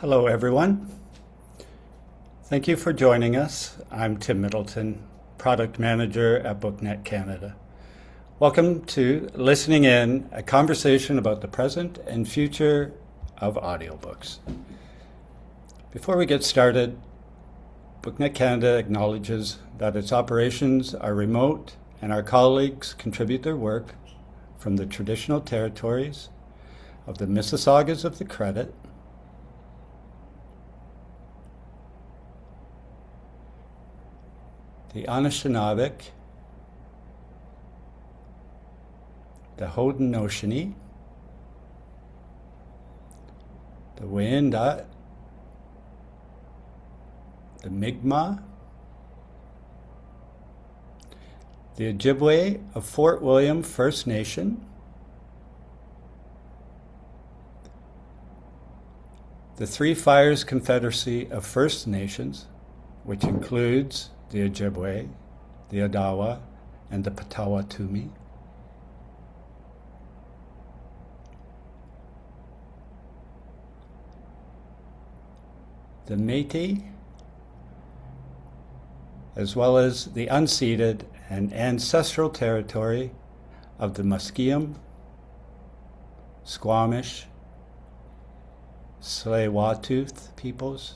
Hello, everyone. Thank you for joining us. I'm Tim Middleton, Product Manager at BookNet Canada. Welcome to Listening In, a conversation about the present and future of audiobooks. Before we get started, BookNet Canada acknowledges that its operations are remote and our colleagues contribute their work from the traditional territories of the Mississaugas of the Credit, the Anishinaabe, the Haudenosaunee, the Wyandot, the Mi'kmaq, the Ojibwe of Fort William First Nation, the Three Fires Confederacy of First Nations, which includes the Ojibwe, the Odawa, and the Potawatomi, the Métis, as well as the unceded and ancestral territory of the Musqueam, Squamish, Tsleil-Waututh peoples,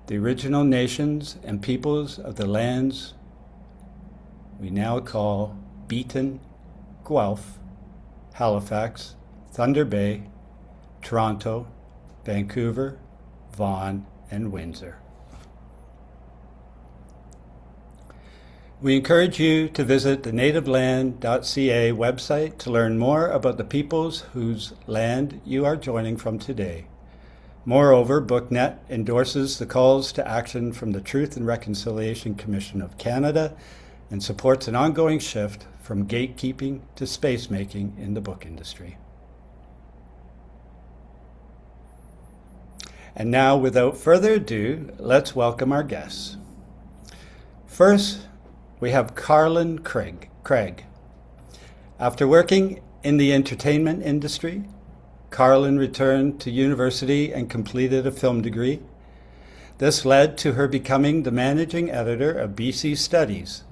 the original nations and peoples of the lands we now call Beaton, Guelph, Halifax, Thunder Bay, Toronto, Vancouver, Vaughan, and Windsor. We encourage you to visit the nativeland.ca website to learn more about the peoples whose land you are joining from today. Moreover, BookNet endorses the calls to action from the Truth and Reconciliation Commission of Canada and supports an ongoing shift from gatekeeping to space-making in the book industry. And now, without further ado, let's welcome our guests. First, we have Carlin Craig. After working in the entertainment industry, Carlin returned to university and completed a film degree. This led to her becoming the managing editor of BC Studies.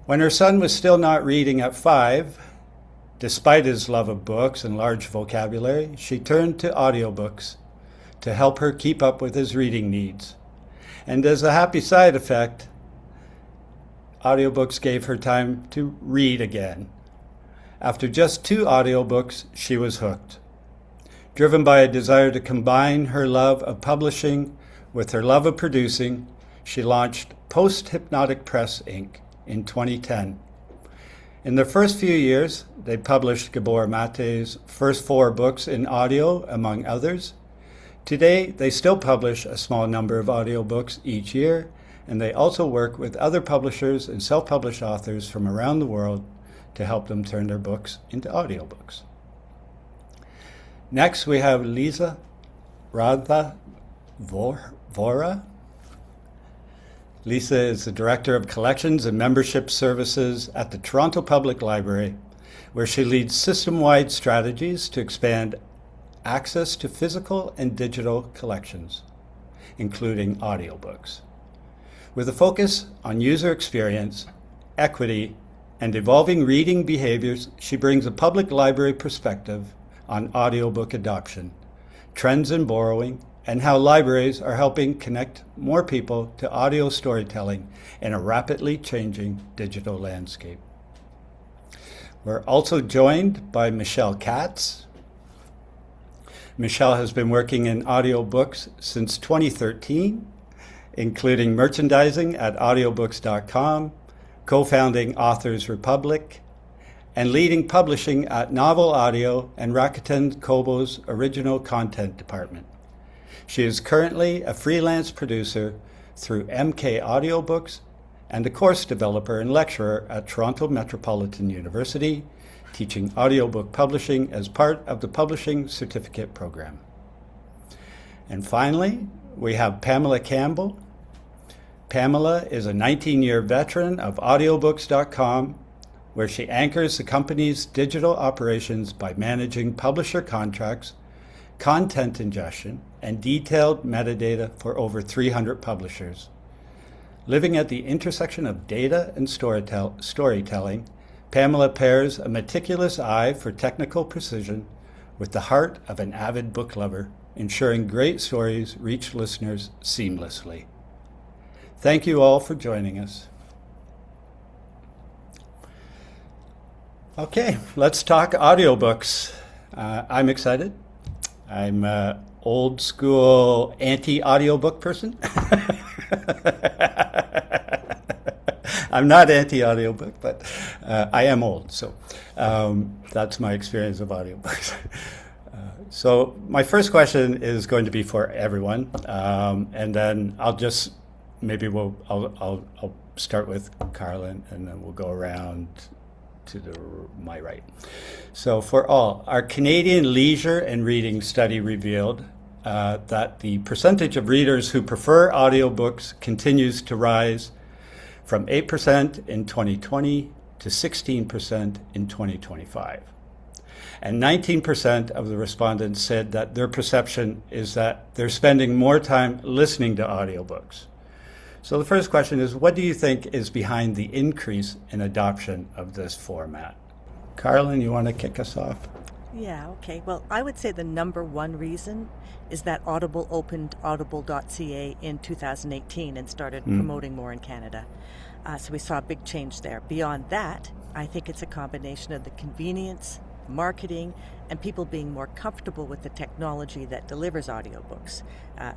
When her son was still not reading at 5, despite his love of books and large vocabulary, she turned to audiobooks to help her keep up with his reading needs. And as a happy side effect, audiobooks gave her time to read again. After just 2 audiobooks, she was hooked. Driven by a desire to combine her love of publishing with her love of producing, she launched Post-Hypnotic Press, Inc. in 2010. In their first few years, they published Gabor Mate's first 4 books in audio, among others. Today, they still publish a small number of audiobooks each year, and they also work with other publishers and self-published authors from around the world to help them turn their books into audiobooks. Next, we have Lisa Radha Vora. Lisa is the Director of Collections and Membership Services at the Toronto Public Library, where she leads system-wide strategies to expand access to physical and digital collections, including audiobooks. With a focus on user experience, equity, and evolving reading behaviors, she brings a public library perspective on audiobook adoption, trends in borrowing, and how libraries are helping connect more people to audio storytelling in a rapidly changing digital landscape. We're also joined by Michelle Katz. Michelle has been working in audiobooks since 2013, including merchandising at audiobooks.com, co-founding Authors Republic, and leading publishing at Novel Audio and Rakuten Kobo's original content department. She is currently a freelance producer through MK Audiobooks and a course developer and lecturer at Toronto Metropolitan University, teaching audiobook publishing as part of the Publishing Certificate Program. And finally, we have Pamela Campbell. Pamela is a 19-year veteran of audiobooks.com, where she anchors the company's digital operations by managing publisher contracts, content ingestion, and detailed metadata for over 300 publishers. Living at the intersection of data and storytelling, Pamela pairs a meticulous eye for technical precision with the heart of an avid book lover, ensuring great stories reach listeners seamlessly. Thank you all for joining us. Okay, let's talk audiobooks. I'm excited. I'm an old school anti-audiobook person. I'm not anti-audiobook, but I am old, so that's my experience of audiobooks. So my first question is going to be for everyone, and then I'll start with Carlin, and then we'll go around to my right. So for all, our Canadian leisure and reading study revealed that the percentage of readers who prefer audiobooks continues to rise from 8% in 2020 to 16% in 2025. And 19% of the respondents said that their perception is that they're spending more time listening to audiobooks. So the first question is, what do you think is behind the increase in adoption of this format? Carlin, you want to kick us off? Yeah, okay. Well, I would say the number one reason is that Audible opened audible.ca in 2018 and started promoting more in Canada. So we saw a big change there. Beyond that, I think it's a combination of the convenience, marketing, and people being more comfortable with the technology that delivers audiobooks.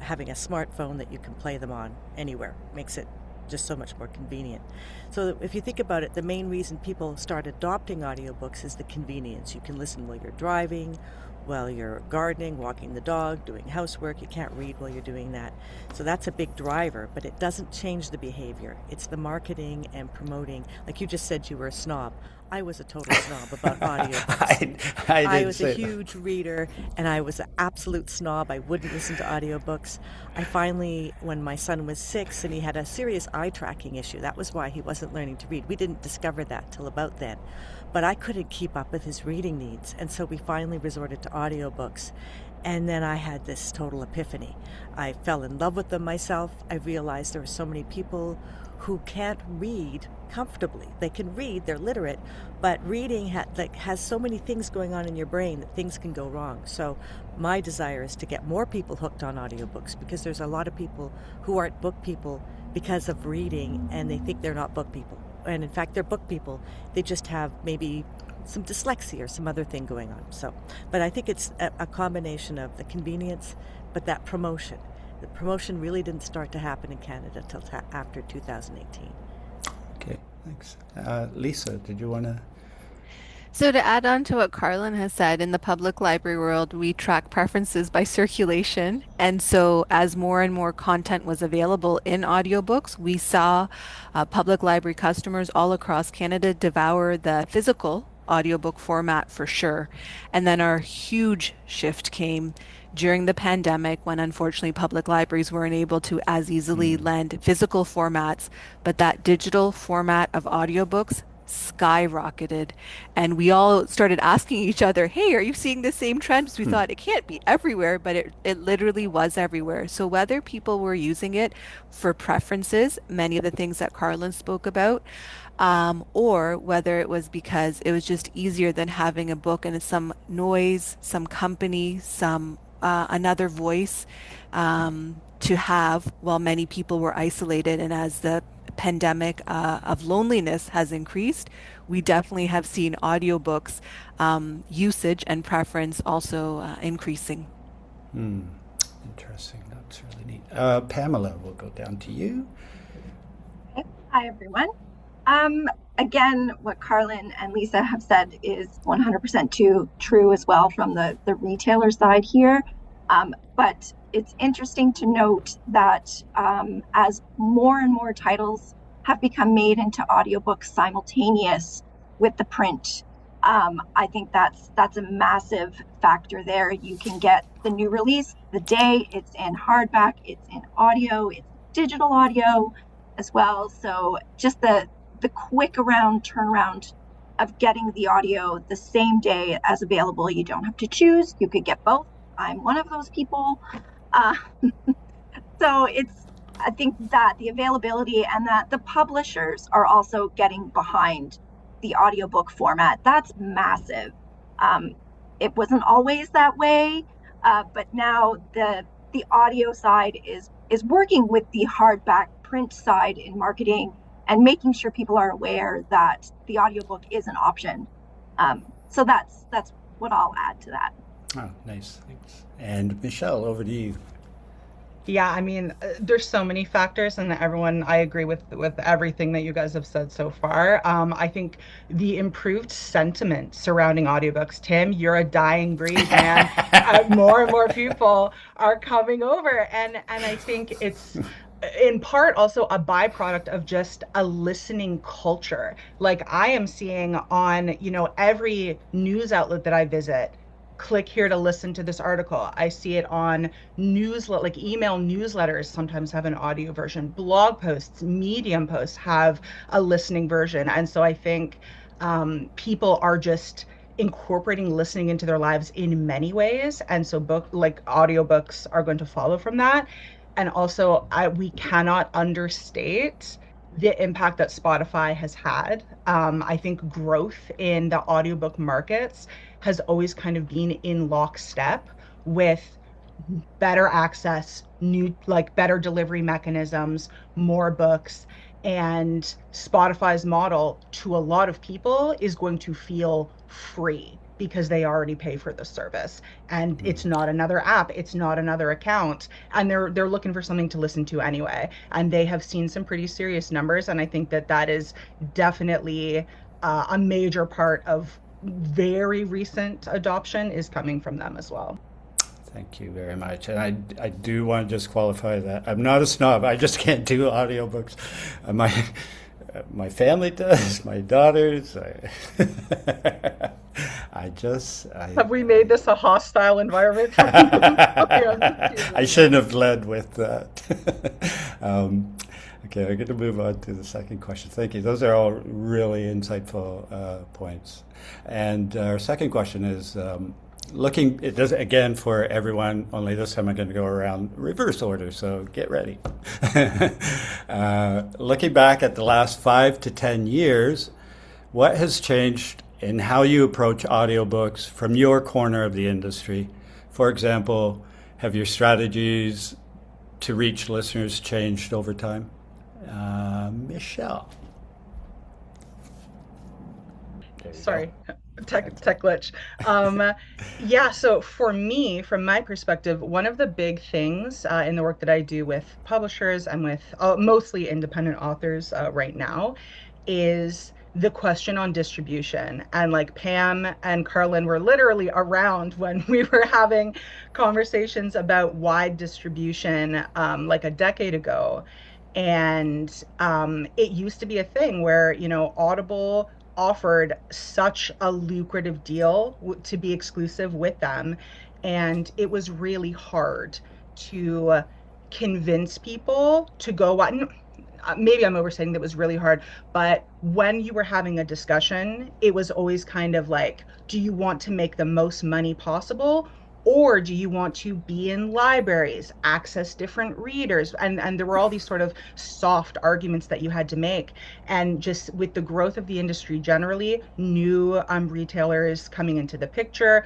Having a smartphone that you can play them on anywhere makes it just so much more convenient. So if you think about it, the main reason people start adopting audiobooks is the convenience. You can listen while you're driving, while you're gardening, walking the dog, doing housework. You can't read while you're doing that. So that's a big driver, but it doesn't change the behavior. It's the marketing and promoting. Like you just said, you were a snob. I was a total snob about audiobooks. I was a huge reader, and I was an absolute snob. I wouldn't listen to audiobooks. I finally, when my son was 6 and he had a serious eye tracking issue, that was why he wasn't learning to read. We didn't discover that till about then. But I couldn't keep up with his reading needs, and so we finally resorted to audiobooks. And then I had this total epiphany. I fell in love with them myself. I realized there were so many people who can't read comfortably. They can read, they're literate, but reading has so many things going on in your brain that things can go wrong. So my desire is to get more people hooked on audiobooks, because there's a lot of people who aren't book people because of reading, and they think they're not book people. And in fact, they're book people. They just have maybe some dyslexia or some other thing going on. So, but I think it's a combination of the convenience, but that promotion. The promotion really didn't start to happen in Canada till after 2018. Okay, thanks. Lisa, did you want to? So to add on to what Carlin has said, in the public library world, we track preferences by circulation. And so as more and more content was available in audiobooks, we saw public library customers all across Canada devour the physical audiobook format for sure. And then our huge shift came during the pandemic, when unfortunately public libraries weren't able to as easily lend physical formats, but that digital format of audiobooks skyrocketed. And we all started asking each other, hey, are you seeing the same trend? Because we thought it can't be everywhere, but it literally was everywhere. So whether people were using it for preferences, many of the things that Carlin spoke about, or whether it was because it was just easier than having a book and some noise, some company, some another voice to have while many people were isolated. And as the pandemic of loneliness has increased, we definitely have seen audiobooks usage and preference also increasing. Interesting. That's really neat. Pamela, we'll go down to you. Okay. Hi, everyone. Again, what Carlin and Lisa have said is 100% true as well from the retailer side here. But it's interesting to note that as more and more titles have become made into audiobooks simultaneous with the print, I think that's a massive factor there. You can get the new release the day it's in hardback, it's in audio, it's digital audio as well. So just the quick turnaround of getting the audio the same day as available. You don't have to choose. You could get both I'm one of those people. Uh, so I think that the availability and that the publishers are also getting behind the audiobook format, that's massive. Um, it wasn't always that way, but now the audio side is working with the hardback print side in marketing and making sure people are aware that the audiobook is an option. So that's what I'll add to that. Oh, nice. Thanks. And Michelle, over to you. Yeah, I mean, there's so many factors, and everyone, I agree with everything that you guys have said so far. I think the improved sentiment surrounding audiobooks, Tim, you're a dying breed, man. More and more people are coming over, and I think it's in part also a byproduct of just a listening culture. Like I am seeing on, every news outlet that I visit, click here to listen to this article. I see it on like email newsletters sometimes have an audio version. Blog posts, Medium posts have a listening version. And so I think people are just incorporating listening into their lives in many ways. And so audiobooks are going to follow from that. And also we cannot understate the impact that Spotify has had. I think growth in the audiobook markets has always kind of been in lockstep with better access, better delivery mechanisms, more books. And Spotify's model to a lot of people is going to feel free because they already pay for the service. And it's not another app, it's not another account. And they're looking for something to listen to anyway. And they have seen some pretty serious numbers. And I think that is definitely a major part of very recent adoption is coming from them as well. Thank you very much. And I do want to just qualify that I'm not a snob. I just can't do audiobooks. My family does, my daughters. Have we made this a hostile environment for people? I shouldn't have led with that. Okay, I'm going to move on to the second question. Thank you. Those are all really insightful points. And our second question is, it does again for everyone, only this time I'm going to go around reverse order, so get ready. Looking back at the last 5 to 10 years, what has changed in how you approach audiobooks from your corner of the industry? For example, have your strategies to reach listeners changed over time? Michelle. Sorry. Tech glitch. Yeah, so for me, from my perspective, one of the big things in the work that I do with publishers and with mostly independent authors right now is the question on distribution. And like Pam and Carlin were literally around when we were having conversations about wide distribution like a decade ago. And it used to be a thing where, Audible offered such a lucrative deal to be exclusive with them. And it was really hard to convince people to go on. Maybe I'm overstating that it was really hard, but when you were having a discussion, it was always kind of like, do you want to make the most money possible? Or do you want to be in libraries, access different readers? And there were all these sort of soft arguments that you had to make. And just with the growth of the industry generally, new retailers coming into the picture,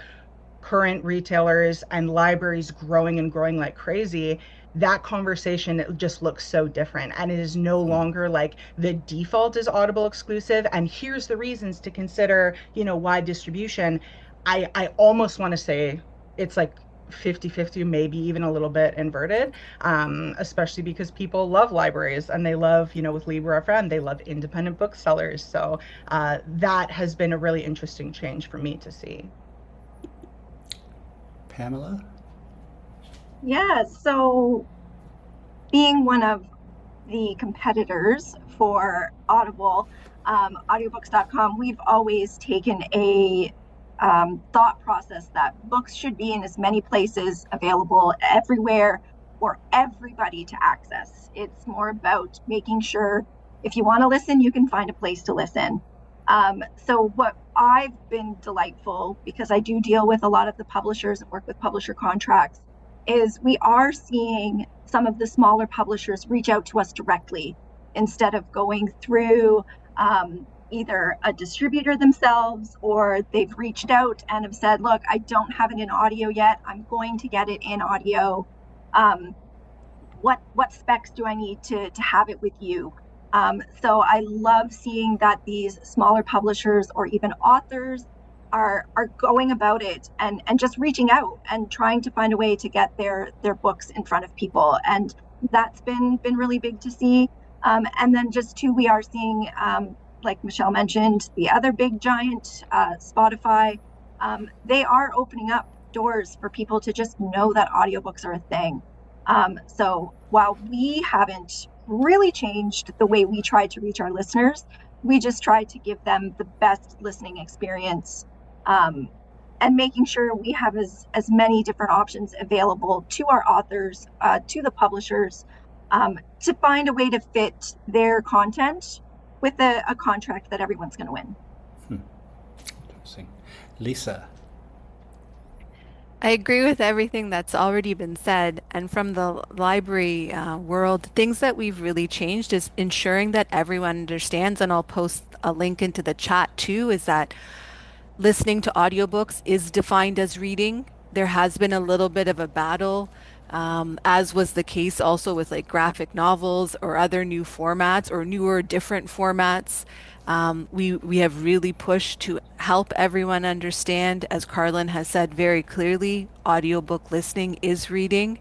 current retailers and libraries growing and growing like crazy, that conversation, it just looks so different. And it is no longer like the default is Audible exclusive. And here's the reasons to consider, wide distribution. I almost want to say, it's like 50-50, maybe even a little bit inverted, especially because people love libraries and they love, with Libra.fm, they love independent booksellers. So that has been a really interesting change for me to see. Pamela? Yeah, so being one of the competitors for Audible, audiobooks.com, we've always taken a thought process that books should be in as many places available everywhere for everybody to access. It's more about making sure if you want to listen, you can find a place to listen. So what I've been delightful, because I do deal with a lot of the publishers and work with publisher contracts, is we are seeing some of the smaller publishers reach out to us directly instead of going through either a distributor themselves, or they've reached out and have said, look, I don't have it in audio yet. I'm going to get it in audio. What specs do I need to have it with you? So I love seeing that these smaller publishers or even authors are going about it and just reaching out and trying to find a way to get their books in front of people. And that's been really big to see. And then just too, we are seeing, like Michelle mentioned, the other big giant, Spotify, they are opening up doors for people to just know that audiobooks are a thing. So while we haven't really changed the way we try to reach our listeners, we just try to give them the best listening experience, and making sure we have as many different options available to our authors, to the publishers, to find a way to fit their content with a contract that everyone's going to win. Interesting. Lisa. I agree with everything that's already been said. And from the library world, things that we've really changed is ensuring that everyone understands, and I'll post a link into the chat too, is that listening to audiobooks is defined as reading. There has been a little bit of a battle, as was the case also with like graphic novels or other new formats or newer, different formats. We have really pushed to help everyone understand, as Carlin has said very clearly, audiobook listening is reading.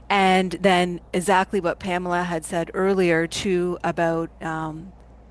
And then exactly what Pamela had said earlier too about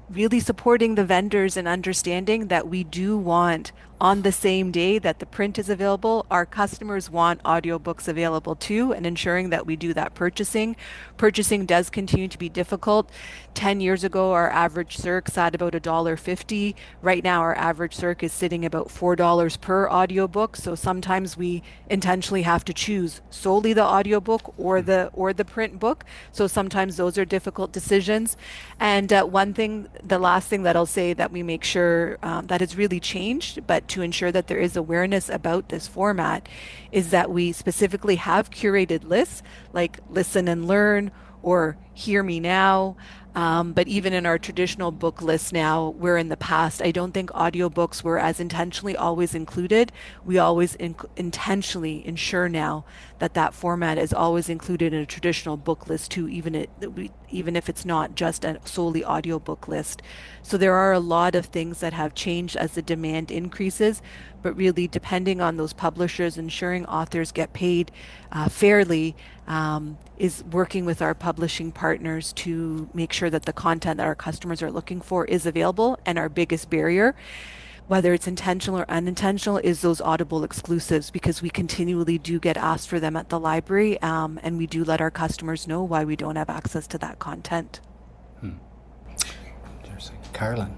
really supporting the vendors and understanding that we do want, on the same day that the print is available, our customers want audiobooks available too, and ensuring that we do that purchasing. Purchasing does continue to be difficult. 10 years ago, our average circ sat about $1.50. Right now, our average circ is sitting about $4 per audiobook. So sometimes we intentionally have to choose solely the audiobook or the print book. So sometimes those are difficult decisions. And the last thing that I'll say that we make sure that has really changed, but to ensure that there is awareness about this format, is that we specifically have curated lists like Listen and Learn or Hear Me Now. But even in our traditional book list now, where in the past I don't think audiobooks were as intentionally always included, we always intentionally ensure now that that format is always included in a traditional book list too, even if it's not just a solely audiobook list. So there are a lot of things that have changed as the demand increases, but really depending on those publishers, ensuring authors get paid fairly, is working with our publishing partners to make sure that the content that our customers are looking for is available. And our biggest barrier, whether it's intentional or unintentional, is those Audible exclusives, because we continually do get asked for them at the library, and we do let our customers know why we don't have access to that content. Interesting. Carlin.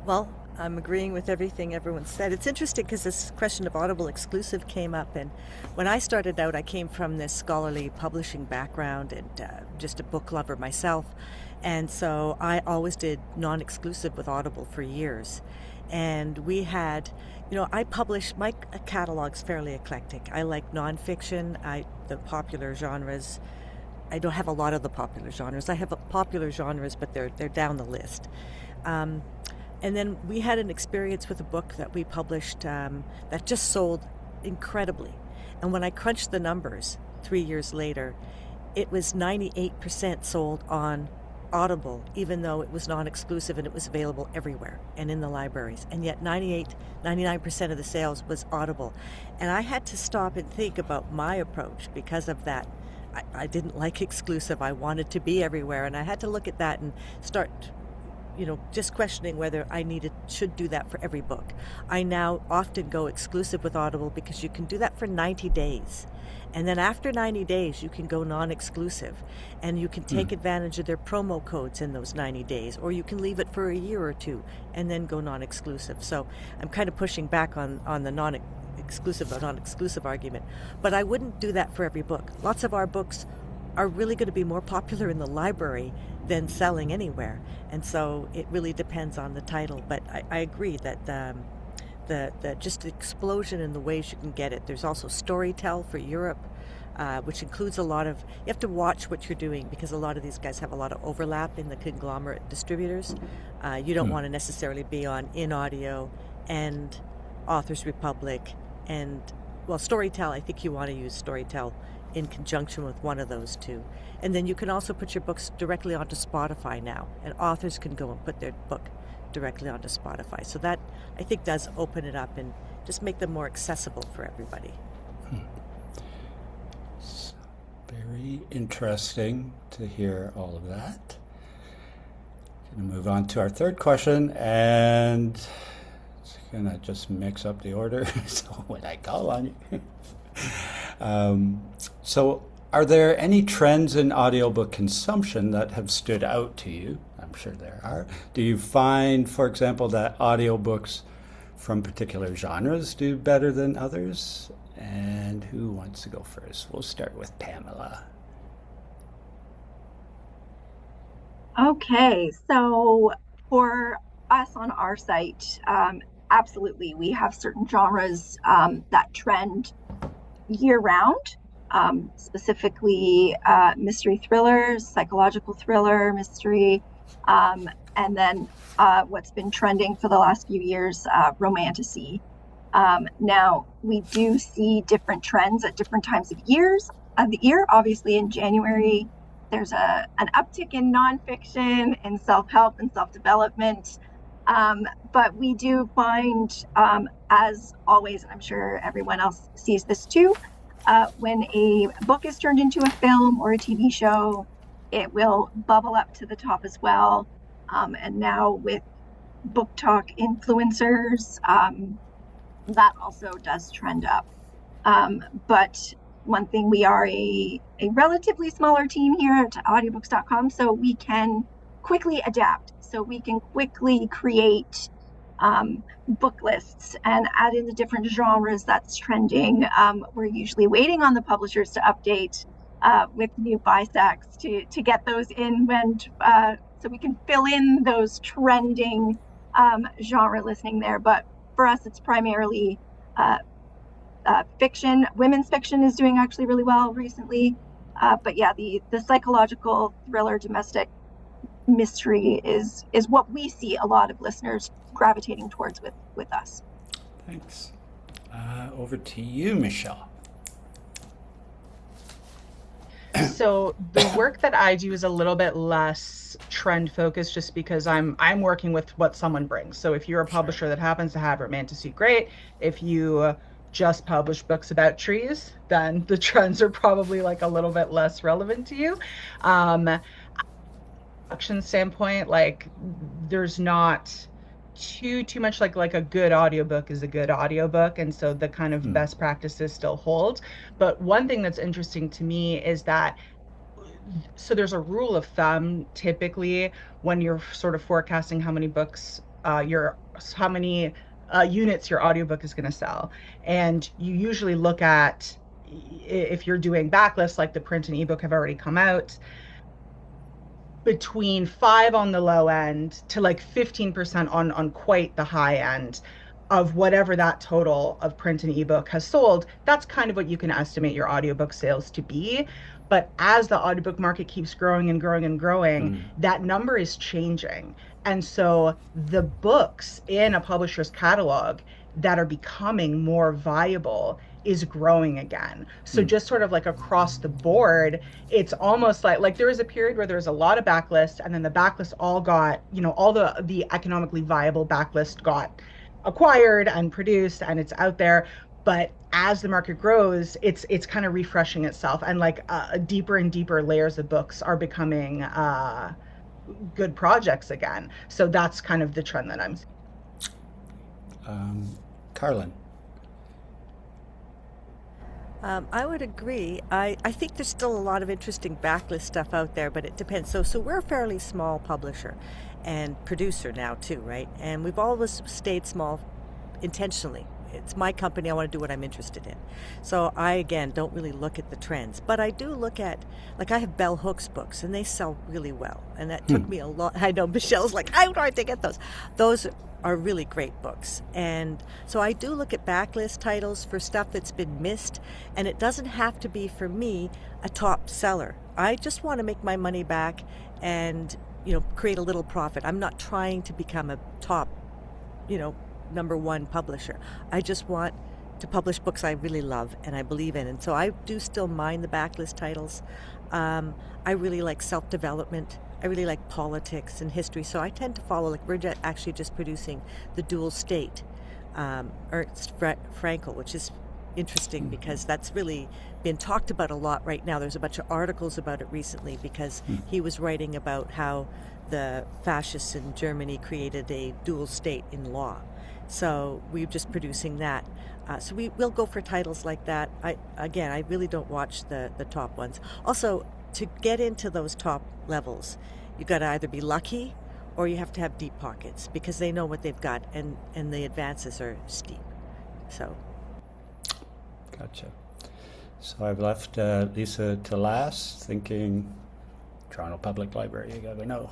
Well, I'm agreeing with everything everyone said. It's interesting because this question of Audible exclusive came up, and when I started out, I came from this scholarly publishing background and just a book lover myself, and so I always did non-exclusive with Audible for years. And we had, I publish, my catalog's fairly eclectic. I like nonfiction, the popular genres. I don't have a lot of the popular genres. I have popular genres, but they're down the list. And then we had an experience with a book that we published that just sold incredibly. And when I crunched the numbers 3 years later, it was 98% sold on Audible, even though it was non-exclusive and it was available everywhere and in the libraries. And yet 99% of the sales was Audible. And I had to stop and think about my approach because of that. I didn't like exclusive. I wanted to be everywhere. And I had to look at that and start just questioning whether I should do that for every book. I now often go exclusive with Audible because you can do that for 90 days. And then after 90 days, you can go non-exclusive, and you can take advantage of their promo codes in those 90 days, or you can leave it for a year or two and then go non-exclusive. So I'm kind of pushing back on the non-exclusive or non-exclusive argument. But I wouldn't do that for every book. Lots of our books are really going to be more popular in the library than selling anywhere. And so it really depends on the title. But I agree that the just explosion in the ways you can get it. There's also Storytel for Europe, which includes a lot of, you have to watch what you're doing because a lot of these guys have a lot of overlap in the conglomerate distributors. You don't want to necessarily be on In Audio and Authors Republic and, well, Storytel, I think you want to use Storytel in conjunction with one of those two. And then you can also put your books directly onto Spotify now, and authors can go and put their book directly onto Spotify. So that, I think, does open it up and just make them more accessible for everybody. Very interesting to hear all of that. Going to move on to our third question, and it's going to just mix up the order. So when I call on you. So are there any trends in audiobook consumption that have stood out to you? I'm sure there are. Do you find, for example, that audiobooks from particular genres do better than others? And who wants to go first? We'll start with Pamela. Okay, so for us on our site, absolutely, we have certain genres that trend year-round, specifically mystery thrillers, psychological thriller, mystery, and then what's been trending for the last few years, romantasy. Now, we do see different trends at different times of the year. Obviously, in January, there's an uptick in nonfiction and self-help and self-development. But we do find, as always, and I'm sure everyone else sees this too, when a book is turned into a film or a TV show, it will bubble up to the top as well. And now with book talk influencers, that also does trend up. But one thing, we are a relatively smaller team here at audiobooks.com, so we can quickly adapt. So we can quickly create book lists and add in the different genres that's trending. We're usually waiting on the publishers to update with new bisects to get those in when so we can fill in those trending genre listening there. But for us, it's primarily fiction. Women's fiction is doing actually really well recently. But yeah, the psychological thriller, domestic mystery is what we see a lot of listeners gravitating towards with us. Thanks. Over to you, Michelle. So the work that I do is a little bit less trend focused, just because I'm working with what someone brings. So if you're a publisher that happens to have romantasy, great. If you just publish books about trees, then the trends are probably like a little bit less relevant to you. Production standpoint, like there's not too much like a good audiobook is a good audiobook, and so the kind of best practices still hold. But one thing that's interesting to me is that, so there's a rule of thumb typically when you're sort of forecasting how many books how many units your audiobook is going to sell, and you usually look at, if you're doing backlists, like the print and ebook have already come out, between 5 on the low end to like 15% on quite the high end of whatever that total of print and ebook has sold. That's kind of what you can estimate your audiobook sales to be. But as the audiobook market keeps growing and growing and growing, that number is changing. And so the books in a publisher's catalog that are becoming more viable is growing again. So just sort of like across the board, it's almost like there was a period where there was a lot of backlist, and then the backlist all got, all the economically viable backlist got acquired and produced, and it's out there. But as the market grows, it's kind of refreshing itself, and like deeper and deeper layers of books are becoming good projects again. So that's kind of the trend that I'm seeing. Carlin. I would agree. I think there's still a lot of interesting backlist stuff out there, but it depends. So we're a fairly small publisher and producer now too, right? And we've always stayed small intentionally. it's my company. I want to do what I'm interested in. So I, again, don't really look at the trends, but I do look at, like, I have Bell Hooks books, and they sell really well. And that took me a lot. I know Michelle's like, how do I get those? Those are really great books. And so I do look at backlist titles for stuff that's been missed, and it doesn't have to be, for me, a top seller. I just want to make my money back and, create a little profit. I'm not trying to become a top, number one publisher. I just want to publish books I really love and I believe in. And so I do still mind the backlist titles. I really like self-development. I really like politics and history. So I tend to follow, like, we're actually just producing The Dual State, Ernst Frankl, which is interesting because that's really been talked about a lot right now. There's a bunch of articles about it recently because he was writing about how the fascists in Germany created a dual state in law. So we're just producing that. So we'll go for titles like that. I really don't watch the top ones. Also, to get into those top levels, you got to either be lucky or you have to have deep pockets because they know what they've got, and the advances are steep. So. Gotcha. So I've left Lisa to last, thinking Toronto Public Library, you gotta know.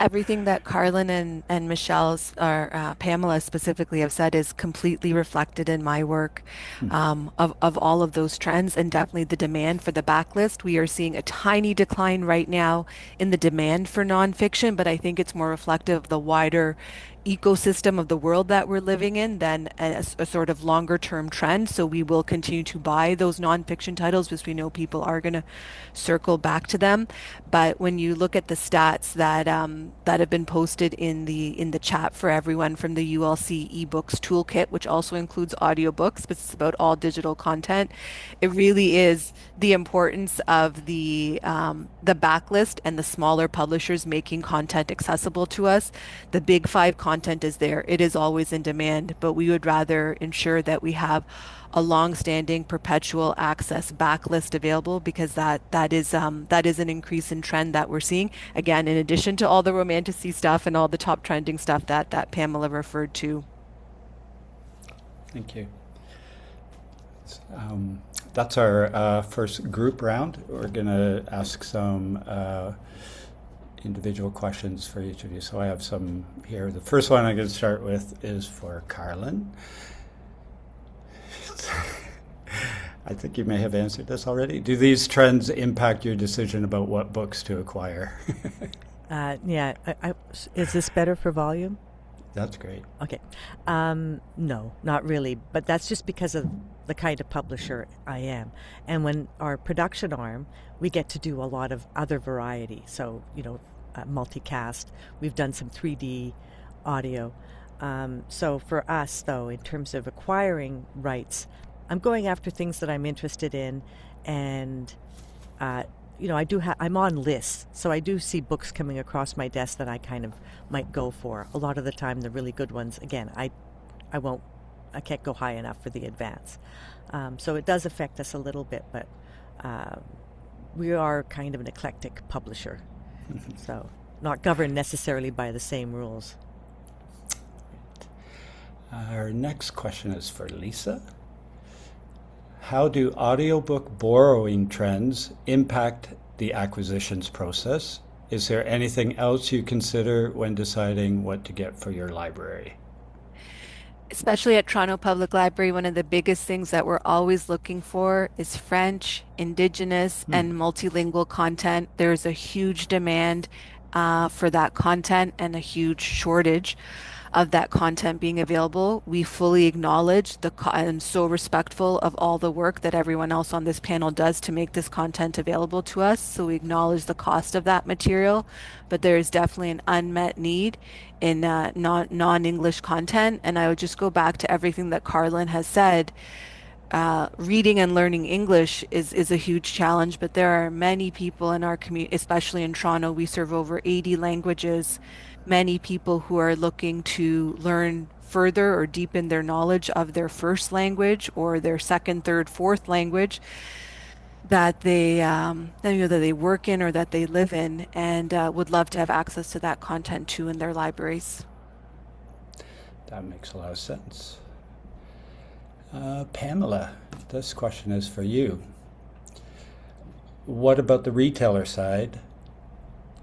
Everything that Carlin and Michelle's or Pamela specifically have said is completely reflected in my work, of all of those trends, and definitely the demand for the backlist. We are seeing a tiny decline right now in the demand for nonfiction, but I think it's more reflective of the wider ecosystem of the world that we're living in than a sort of longer term trend. So we will continue to buy those nonfiction titles because we know people are going to circle back to them. But when you look at the stats that have been posted in the chat for everyone from the ULC eBooks toolkit, which also includes audiobooks, but it's about all digital content, it really is the importance of the backlist and the smaller publishers making content accessible to us. The big five content is there. It is always in demand, but we would rather ensure that we have a long-standing perpetual access backlist available because that is an increase in trend that we're seeing. Again, in addition to all the romantasy stuff and all the top trending stuff that Pamela referred to. Thank you. That's our first group round. We're going to ask some individual questions for each of you. So I have some here. The first one I'm going to start with is for Carlin. I think you may have answered this already. Do these trends impact your decision about what books to acquire? Yeah. Is this better for volume? That's great. Okay. No, not really. But that's just because of the kind of publisher I am. And when our production arm, we get to do a lot of other variety. So, multicast. We've done some 3D audio. So for us, though, in terms of acquiring rights, I'm going after things that I'm interested in, and I'm on lists, so I do see books coming across my desk that I kind of might go for. A lot of the time, the really good ones, again, I can't go high enough for the advance. So it does affect us a little bit, but we are kind of an eclectic publisher, so not governed necessarily by the same rules. Our next question is for Lisa. How do audiobook borrowing trends impact the acquisitions process? Is there anything else you consider when deciding what to get for your library? Especially at Toronto Public Library, one of the biggest things that we're always looking for is French, Indigenous, and multilingual content. There's a huge demand for that content and a huge shortage of that content being available. We fully acknowledge and so respectful of all the work that everyone else on this panel does to make this content available to us. So we acknowledge the cost of that material, but there is definitely an unmet need in non-English content. And I would just go back to everything that Carlin has said. Reading and learning English is a huge challenge, but there are many people in our community, especially in Toronto. We serve over 80 languages, many people who are looking to learn further or deepen their knowledge of their first language or their second, third, fourth language that they work in or that they live in, and would love to have access to that content too in their libraries. That makes a lot of sense. Pamela, this question is for you. What about the retailer side?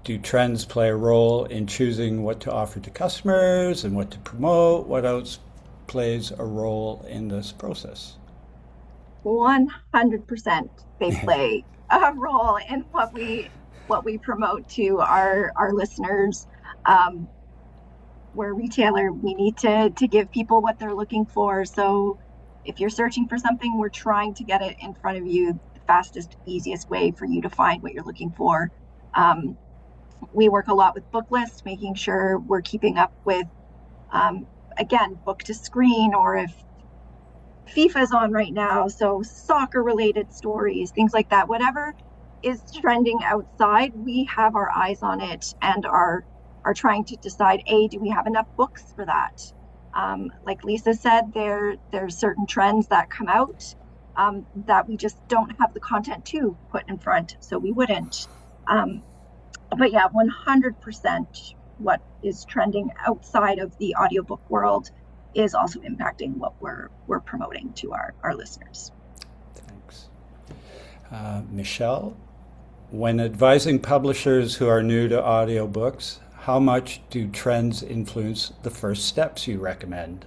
Do trends play a role in choosing what to offer to customers and what to promote? What else plays a role in this process? 100% they play a role in what we promote to our listeners. We're a retailer, we need to give people what they're looking for. So if you're searching for something, we're trying to get it in front of you the fastest, easiest way for you to find what you're looking for. We work a lot with book lists, making sure we're keeping up with, again, book to screen, or if FIFA's on right now, so soccer related stories, things like that. Whatever is trending outside, we have our eyes on it and are trying to decide, do we have enough books for that? Like Lisa said, there's certain trends that come out that we just don't have the content to put in front, so we wouldn't. But yeah, 100% what is trending outside of the audiobook world is also impacting what we're promoting to our listeners. Thanks. Michelle, when advising publishers who are new to audiobooks, how much do trends influence the first steps you recommend?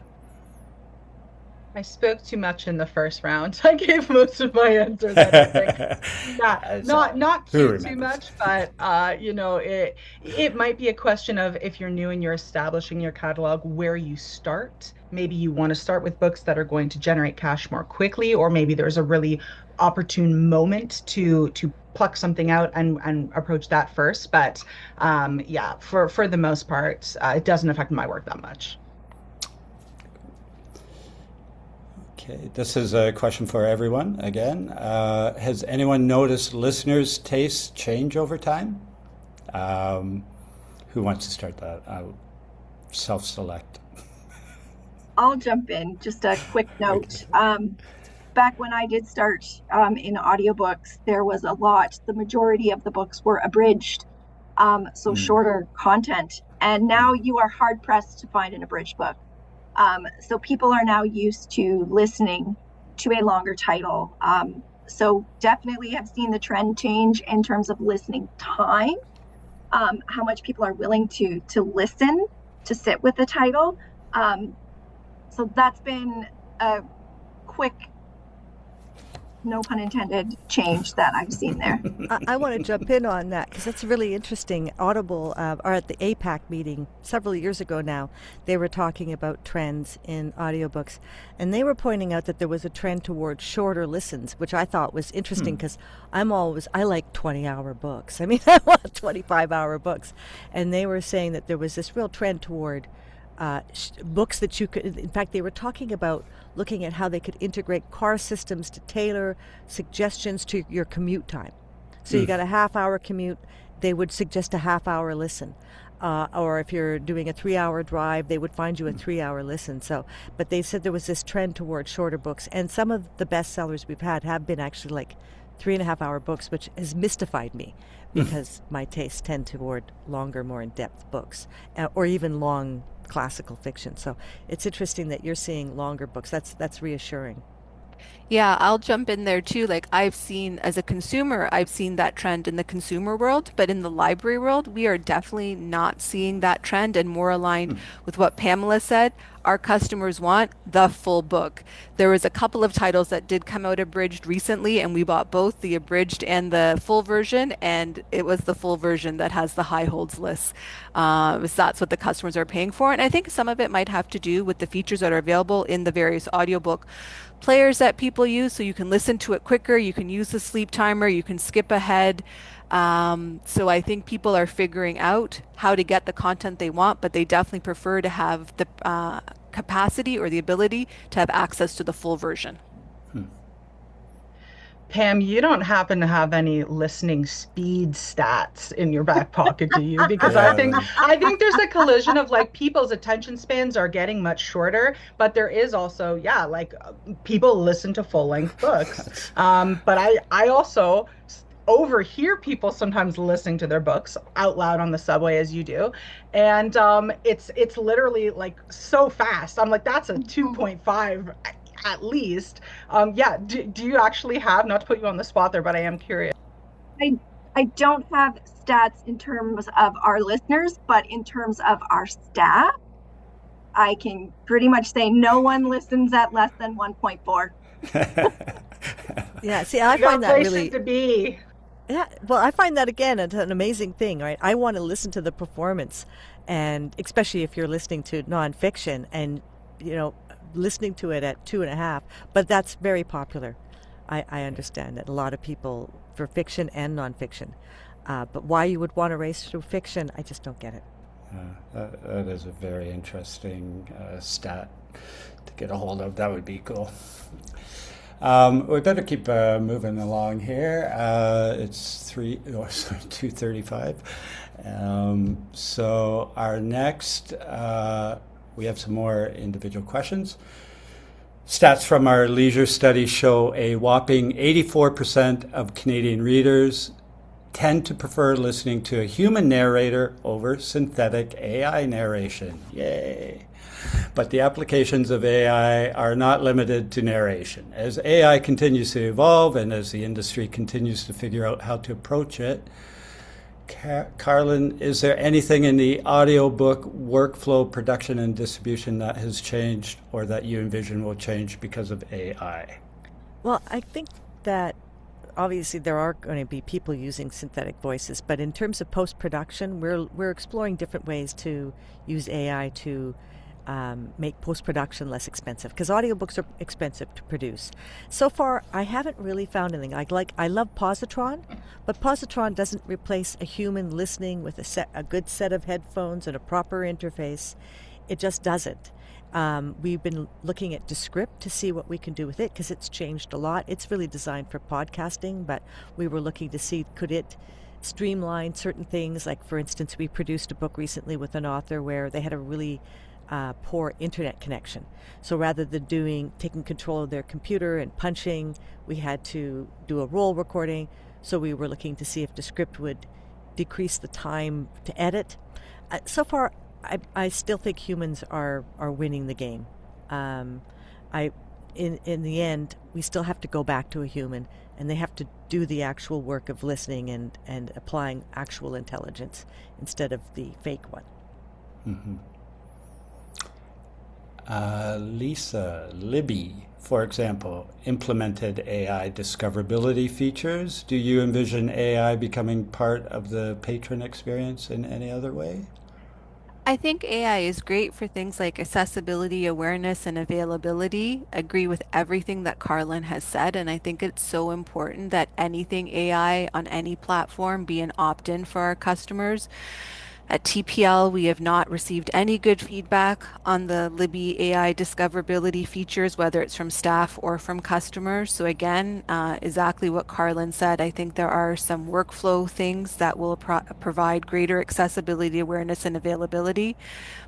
I spoke too much in the first round. I gave most of my answers, I think. Not too much, but it might be a question of, if you're new and you're establishing your catalog, where you start. Maybe you want to start with books that are going to generate cash more quickly, or maybe there's a really opportune moment to pluck something out and approach that first. But for the most part, it doesn't affect my work that much. Okay, this is a question for everyone again. Has anyone noticed listeners' tastes change over time? Who wants to start that? I'll self-select. I'll jump in. Just a quick note. Okay. Back when I did start in audiobooks, there was the majority of the books were abridged, so shorter content. And now you are hard-pressed to find an abridged book. So people are now used to listening to a longer title. So definitely have seen the trend change in terms of listening time, how much people are willing to listen, to sit with the title. So that's been a quick, no pun intended, change that I've seen there. I want to jump in on that because that's really interesting. Audible, or at the APAC meeting several years ago now, they were talking about trends in audiobooks, and they were pointing out that there was a trend towards shorter listens, which I thought was interesting because I like 20-hour books. I mean, I want 25-hour books. And they were saying that there was this real trend toward books that you could, in fact, they were talking about looking at how they could integrate car systems to tailor suggestions to your commute time. So you got a half-hour commute, they would suggest a half-hour listen. Or if you're doing a 3-hour drive, they would find you a 3-hour listen. But they said there was this trend toward shorter books. And some of the bestsellers we've had have been actually like 3.5-hour books, which has mystified me because my tastes tend toward longer, more in-depth books, or even long classical fiction. So it's interesting that you're seeing longer books. That's reassuring. Yeah, I'll jump in there too. Like as a consumer, I've seen that trend in the consumer world, but in the library world, we are definitely not seeing that trend and more aligned with what Pamela said. Our customers want the full book. There was a couple of titles that did come out abridged recently, and we bought both the abridged and the full version, and it was the full version that has the high holds list. So that's what the customers are paying for. And I think some of it might have to do with the features that are available in the various audiobook players that people use, so you can listen to it quicker, you can use the sleep timer, you can skip ahead. So I think people are figuring out how to get the content they want, but they definitely prefer to have the capacity or the ability to have access to the full version. Pam, you don't happen to have any listening speed stats in your back pocket, do you? Because I think there's a collision of like people's attention spans are getting much shorter, but there is also, people listen to full-length books. But I also overhear people sometimes listening to their books out loud on the subway as you do. And it's literally like so fast. I'm like, that's a 2.5 at least. Yeah, do you actually have, not to put you on the spot there, but I am curious. I I don't have stats in terms of our listeners, but in terms of our staff, I can pretty much say no one listens at less than 1.4. Yeah, see, I You got find that places really, to be. yeah, well, I find that again, it's an amazing thing, right? I want to listen to the performance, and especially if you're listening to nonfiction and, you know, listening to it at 2.5, but that's very popular. I understand that a lot of people for fiction and nonfiction. But why you would want to race through fiction, I just don't get it. That is a very interesting stat to get a hold of. That would be cool. We better keep moving along here. It's 2:35. So our next, we have some more individual questions. Stats from our leisure study show a whopping 84% of Canadian readers tend to prefer listening to a human narrator over synthetic AI narration. Yay! But the applications of AI are not limited to narration. As AI continues to evolve and as the industry continues to figure out how to approach it, Carlin, is there anything in the audiobook workflow, production, and distribution that has changed or that you envision will change because of AI? Well, I think that obviously there are going to be people using synthetic voices, but in terms of post-production, we're exploring different ways to use AI to make post-production less expensive, because audiobooks are expensive to produce. So far, I haven't really found anything. I love positron, but positron doesn't replace a human listening with a good set of headphones and a proper interface. It just doesn't. We've been looking at Descript to see what we can do with it, because it's changed a lot. It's really designed for podcasting, but we were looking to see, could it streamline certain things. Like, for instance, we produced a book recently with an author where they had a really poor internet connection. So rather than taking control of their computer and punching, we had to do a roll recording. So we were looking to see if Descript would decrease the time to edit. So far, I still think humans are winning the game. In the end, we still have to go back to a human, and they have to do the actual work of listening and applying actual intelligence instead of the fake one. Mm-hmm. Lisa, Libby, for example, implemented AI discoverability features. Do you envision AI becoming part of the patron experience in any other way? I think AI is great for things like accessibility, awareness, and availability. Agree with everything that Carlin has said, and I think it's so important that anything AI on any platform be an opt-in for our customers. At TPL, we have not received any good feedback on the Libby AI discoverability features, whether it's from staff or from customers. So again, exactly what Carlin said. I think there are some workflow things that will provide greater accessibility, awareness, and availability.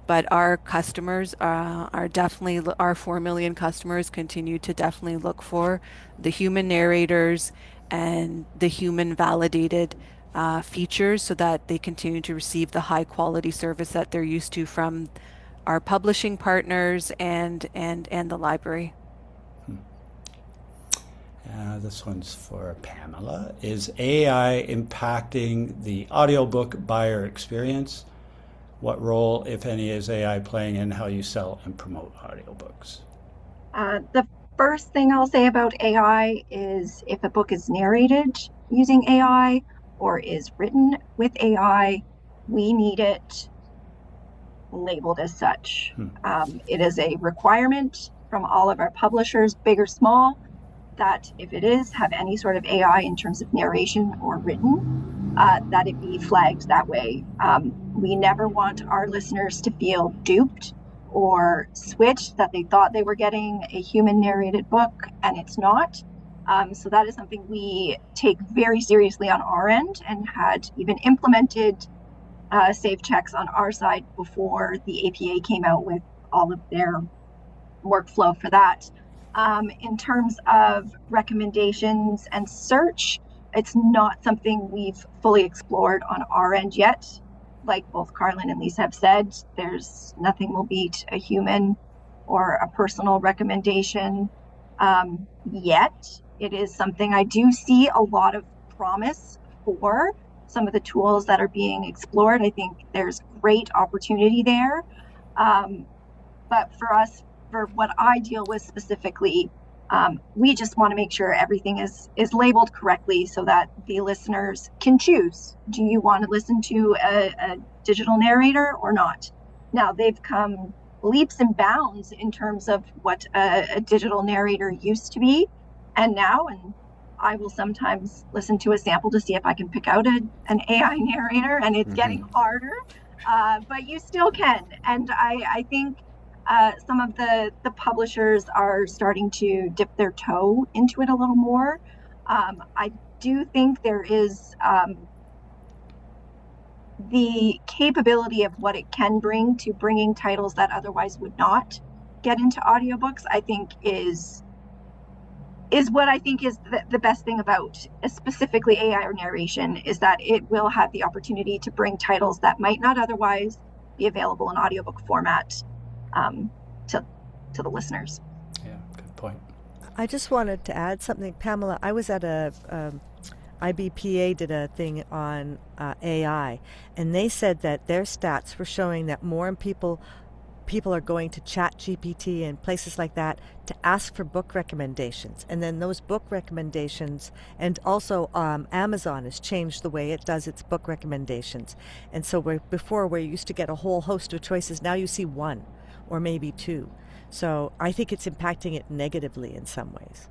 But our customers are definitely, our 4 million customers continue to definitely look for the human narrators and the human validated features so that they continue to receive the high quality service that they're used to from our publishing partners and the library. This one's for Pamela. Is AI impacting the audiobook buyer experience? What role, if any, is AI playing in how you sell and promote audiobooks? The first thing I'll say about AI is if a book is narrated using AI or is written with AI, we need it labeled as such. It is a requirement from all of our publishers, big or small, that if it is have any sort of AI in terms of narration or written, that it be flagged that way. We never want our listeners to feel duped or switched, that they thought they were getting a human narrated book and it's not. So that is something we take very seriously on our end and had even implemented safe checks on our side before the APA came out with all of their workflow for that. In terms of recommendations and search, It's not something we've fully explored on our end yet. Like both Carlin and Lisa have said, there's nothing will beat a human or a personal recommendation yet. It is something I do see a lot of promise for some of the tools that are being explored. I think there's great opportunity there. But for us, for what I deal with specifically, we just want to make sure everything is labeled correctly so that the listeners can choose. Do you want to listen to a digital narrator or not? Now, they've come leaps and bounds in terms of what a digital narrator used to be and now. And I will sometimes listen to a sample to see if I can pick out an AI narrator, and it's getting harder, but you still can. And I think some of the publishers are starting to dip their toe into it a little more. I do think there is the capability of what it can bring to bringing titles that otherwise would not get into audiobooks, I think is what I think is the best thing about specifically AI or narration, is that it will have the opportunity to bring titles that might not otherwise be available in audiobook format to the listeners. Yeah, good point. I just wanted to add something, Pamela. I was at IBPA did a thing on AI, and they said that their stats were showing that more people are going to ChatGPT and places like that to ask for book recommendations. And then those book recommendations, and also Amazon has changed the way it does its book recommendations. And so before we used to get a whole host of choices, now you see one or maybe two. So I think it's impacting it negatively in some ways.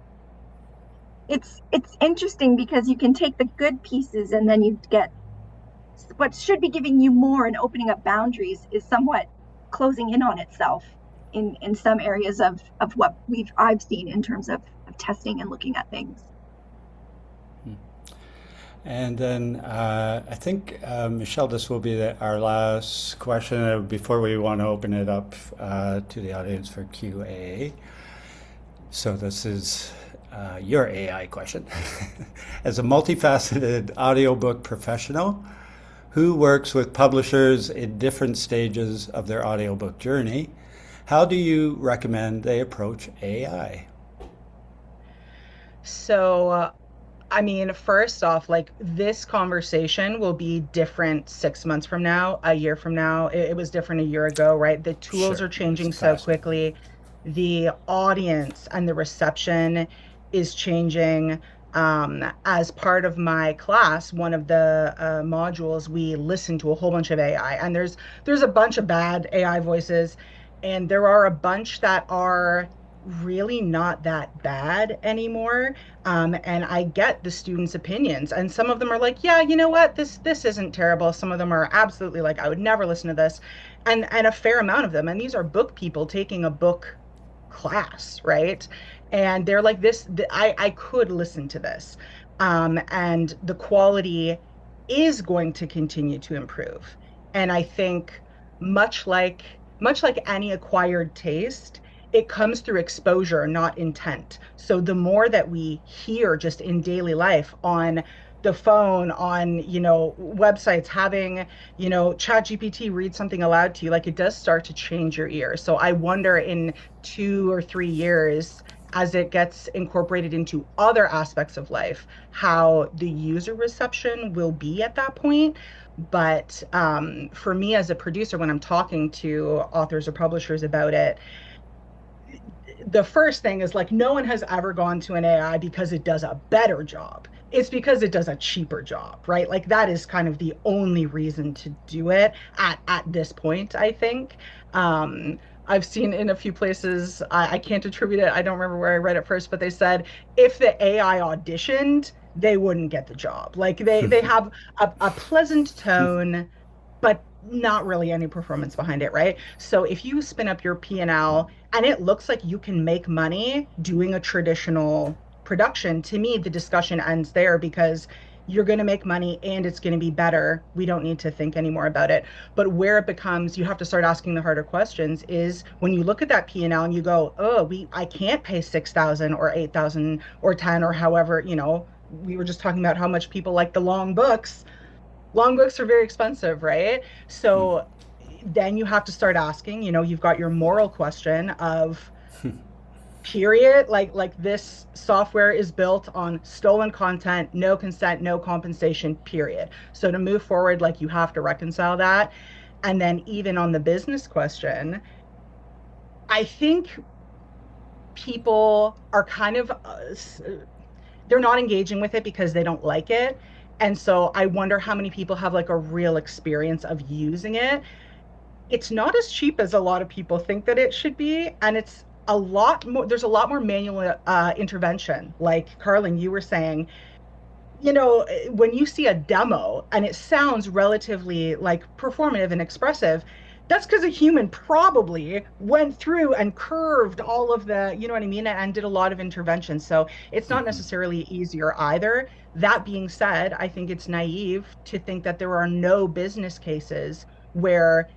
It's interesting because you can take the good pieces and then you get what should be giving you more and opening up boundaries is somewhat closing in on itself in some areas of what I've seen in terms of testing and looking at things. And then I think, Michelle, this will be our last question before we want to open it up to the audience for QA. So this is your AI question. As a multifaceted audiobook professional who works with publishers in different stages of their audiobook journey, how do you recommend they approach AI? So, I mean, first off, like this conversation will be different 6 months from now, a year from now. It was different a year ago, right? The tools are changing so quickly. The audience and the reception is changing. As part of my class, one of the modules, we listen to a whole bunch of AI, and there's a bunch of bad AI voices, and there are a bunch that are really not that bad anymore. And I get the students' opinions, and some of them are like, yeah, you know what, this isn't terrible. Some of them are absolutely like, I would never listen to this, and a fair amount of them, and these are book people taking a book class, right? And they're like, I could listen to this. And the quality is going to continue to improve. And I think much like any acquired taste, it comes through exposure, not intent. So the more that we hear just in daily life, on the phone, on, websites, having, ChatGPT read something aloud to you, like, it does start to change your ear. So I wonder in 2 or 3 years, as it gets incorporated into other aspects of life, how the user reception will be at that point. But for me as a producer, when I'm talking to authors or publishers about it, the first thing is like, no one has ever gone to an AI because it does a better job. It's because it does a cheaper job, right? Like that is kind of the only reason to do it at this point, I think. I've seen in a few places, I can't attribute it, I don't remember where I read it first, but they said if the AI auditioned, they wouldn't get the job. Like they have a pleasant tone, but not really any performance behind it, right? So if you spin up your P&L and it looks like you can make money doing a traditional production, to me, the discussion ends there, because you're going to make money and it's going to be better. We don't need to think anymore about it. But where it becomes, you have to start asking the harder questions, is when you look at that P&L and you go, oh, I can't pay 6,000 or 8,000 or 10 or however, we were just talking about how much people like the long books. Long books are very expensive, right? So then you have to start asking, you've got your moral question of, period, like this software is built on stolen content, no consent, no compensation, period. So to move forward, like, you have to reconcile that. And then even on the business question, I think people are kind of they're not engaging with it because they don't like it. And so I wonder how many people have like a real experience of using it. It's not as cheap as a lot of people think that it should be, and it's a lot more, there's a lot more manual intervention. Like Carlin, you were saying, when you see a demo and it sounds relatively like performative and expressive, that's because a human probably went through and curved all of the, you know what I mean, and did a lot of intervention. So it's not necessarily easier either. That being said, I think it's naive to think that there are no business cases where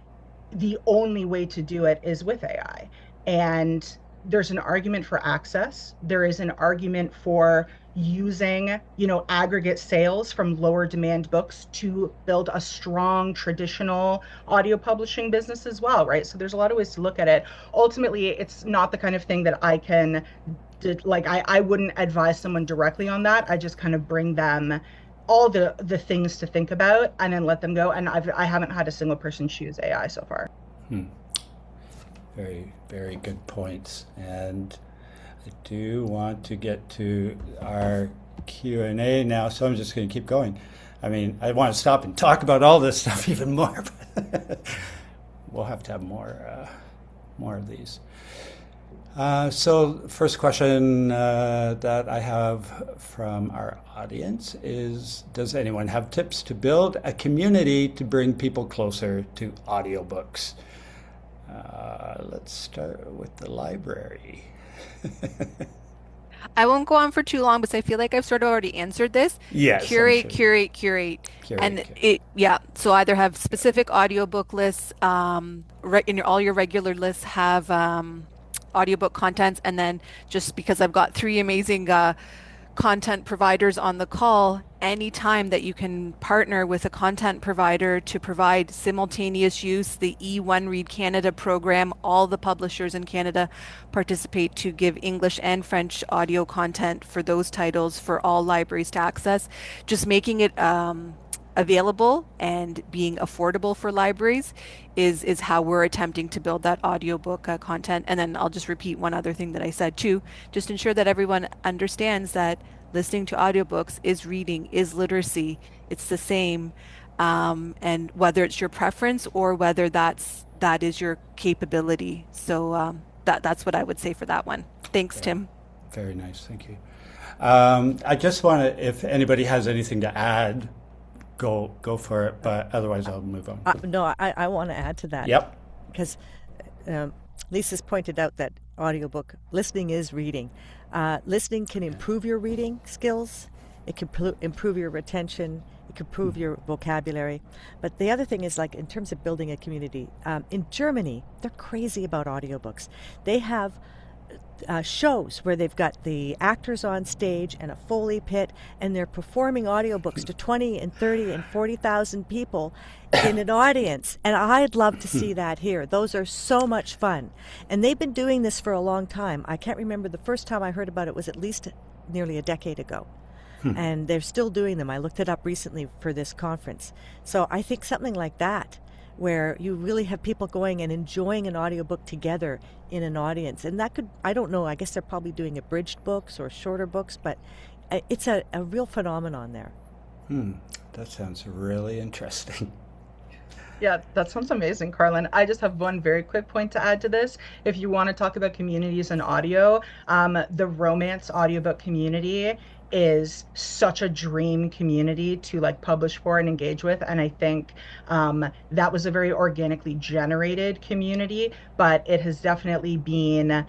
the only way to do it is with AI. And there's an argument for access. There is an argument for using, aggregate sales from lower demand books to build a strong traditional audio publishing business as well, right? So there's a lot of ways to look at it. Ultimately, it's not the kind of thing that I can like I wouldn't advise someone directly on that. I just kind of bring them all the things to think about and then let them go. And I haven't had a single person choose AI so far. Very, very good points. And I do want to get to our Q&A now, so I'm just going to keep going. I mean, I want to stop and talk about all this stuff even more, but we'll have to have more of these. So first question that I have from our audience is, does anyone have tips to build a community to bring people closer to audiobooks? Let's start with the library. I won't go on for too long because I feel like I've sort of already answered this. Yes, I'm Curate, sure. curate, curate. And Curate. yeah, so either have specific audiobook lists, all your regular lists have audiobook contents, and then just because I've got three amazing content providers on the call, anytime that you can partner with a content provider to provide simultaneous use, the E1 Read Canada program, all the publishers in Canada participate to give English and French audio content for those titles for all libraries to access. Just making it available and being affordable for libraries is how we're attempting to build that audiobook content. And then I'll just repeat one other thing that I said too, just ensure that everyone understands that listening to audiobooks is reading, is literacy. It's the same. And whether it's your preference or whether that is your capability. So that's what I would say for that one. Thanks, Yeah. Tim. Very nice, thank you. I just want to, if anybody has anything to add, go for it, but otherwise I'll move on. No, I want to add to that. Yep. Because Lisa's pointed out that audiobook listening is reading. Listening can improve your reading skills. It can improve your retention. It can improve your vocabulary. But the other thing is, like, in terms of building a community, in Germany, they're crazy about audiobooks. They have shows where they've got the actors on stage and a Foley pit, and they're performing audiobooks to 20 and 30 and 40,000 people in an audience. And I'd love to see that here. Those are so much fun. And they've been doing this for a long time. I can't remember, the first time I heard about it was at least nearly a decade ago. And they're still doing them. I looked it up recently for this conference. So I think something like that, where you really have people going and enjoying an audiobook together in an audience. And that could, I don't know, I guess they're probably doing abridged books or shorter books, but it's a real phenomenon there. That sounds really interesting. Yeah, that sounds amazing, Carlin. I just have one very quick point to add to this. If you want to talk about communities in audio, the romance audiobook community is such a dream community to like publish for and engage with. And I think that was a very organically generated community, but it has definitely been,